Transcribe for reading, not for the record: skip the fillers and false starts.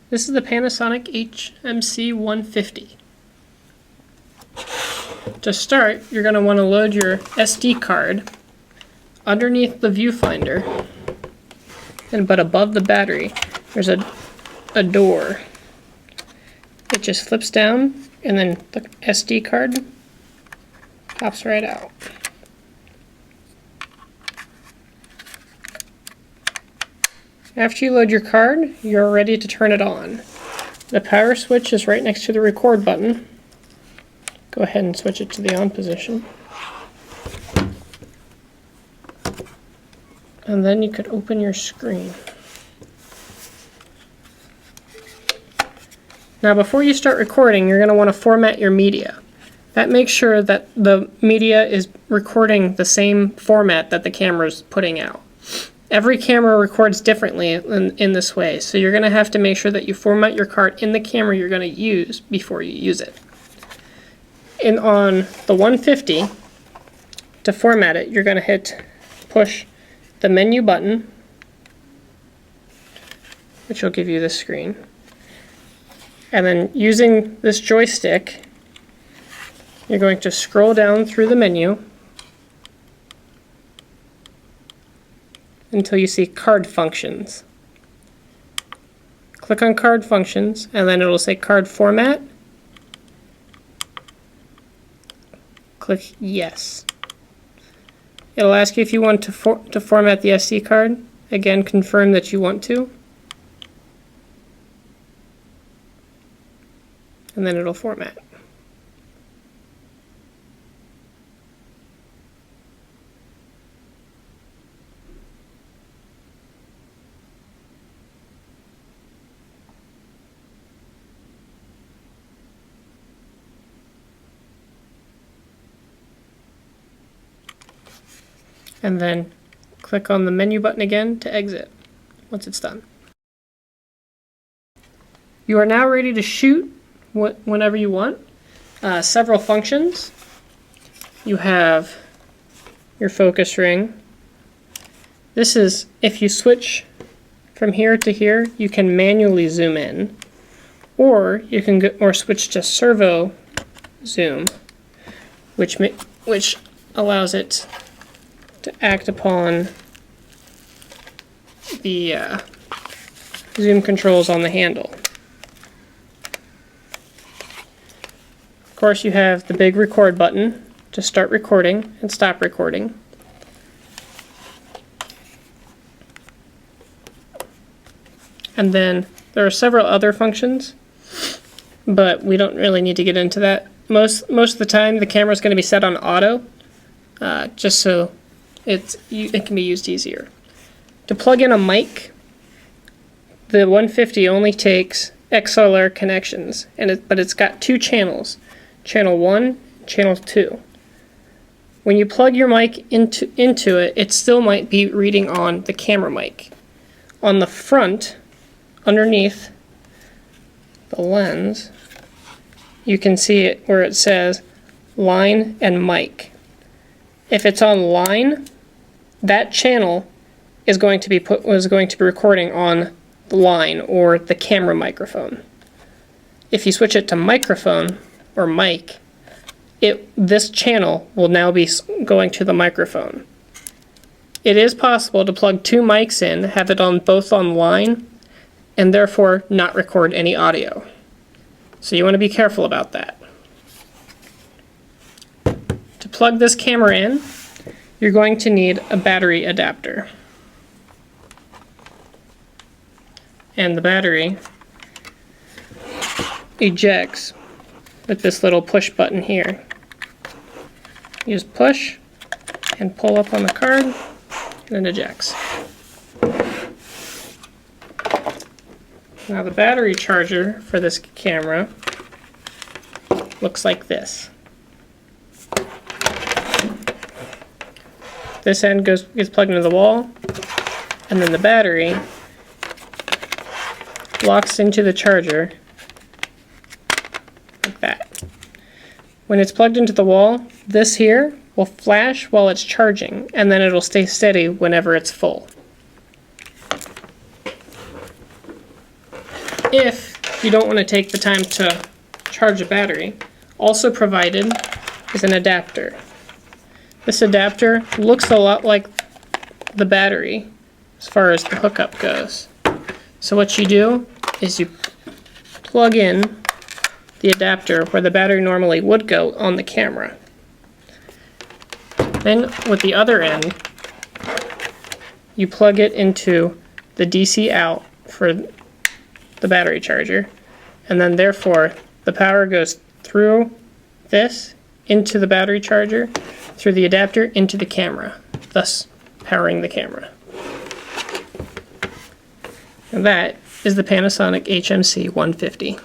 This is the Panasonic AG-HMC150. To start, you're going to want to load your SD card underneath the viewfinder, but above the battery there's a door. It just flips down and then the SD card pops right out. After you load your card, you're ready to turn it on. The power switch is right next to the record button. Go ahead and switch it to the on position. And then you could open your screen. Now before you start recording, you're going to want to format your media. That makes sure that the media is recording the same format that the camera is putting out. Every camera records differently in this way, so you're going to have to make sure that you format your card in the camera you're going to use before you use it. And on the 150, to format it, you're going to push the menu button, which will give you this screen. And then using this joystick, you're going to scroll down through the menu until you see card functions. Click on card functions and then it'll say card format. Click yes. It'll ask you if you want to format the SD card. Again, confirm that you want to. And then it'll format. And then click on the menu button again to exit once it's done. You are now ready to shoot whenever you want. Several functions. You have your focus ring. This is, if you switch from here to here, you can manually zoom in, or you can switch to servo zoom, which allows it to act upon the zoom controls on the handle. Of course, you have the big record button to start recording and stop recording. And then there are several other functions, but we don't really need to get into that. Most of the time the camera is going to be set on auto, just so it can be used easier. To plug in a mic, the 150 only takes XLR connections, but it's got two channels, channel 1, channel 2. When you plug your mic into it, it still might be reading on the camera mic. On the front, underneath the lens, you can see it where it says line and mic. If it's on line, that channel is going to be recording on the line or the camera microphone. If you switch it to microphone or mic, this channel will now be going to the microphone. It is possible to plug two mics in, have it on both on line, and therefore not record any audio. So you want to be careful about that. To plug this camera in, you're going to need a battery adapter. And the battery ejects with this little push button here. You just push and pull up on the card and it ejects. Now the battery charger for this camera looks like this. This end gets plugged into the wall, and then the battery locks into the charger like that. When it's plugged into the wall, this here will flash while it's charging, and then it'll stay steady whenever it's full. if you don't want to take the time to charge a battery, also provided is an adapter. This adapter looks a lot like the battery as far as the hookup goes. So what you do is you plug in the adapter where the battery normally would go on the camera. Then with the other end, you plug it into the DC out for the battery charger, and then therefore the power goes through this into the battery charger, through the adapter into the camera, thus powering the camera. And that is the Panasonic HMC150.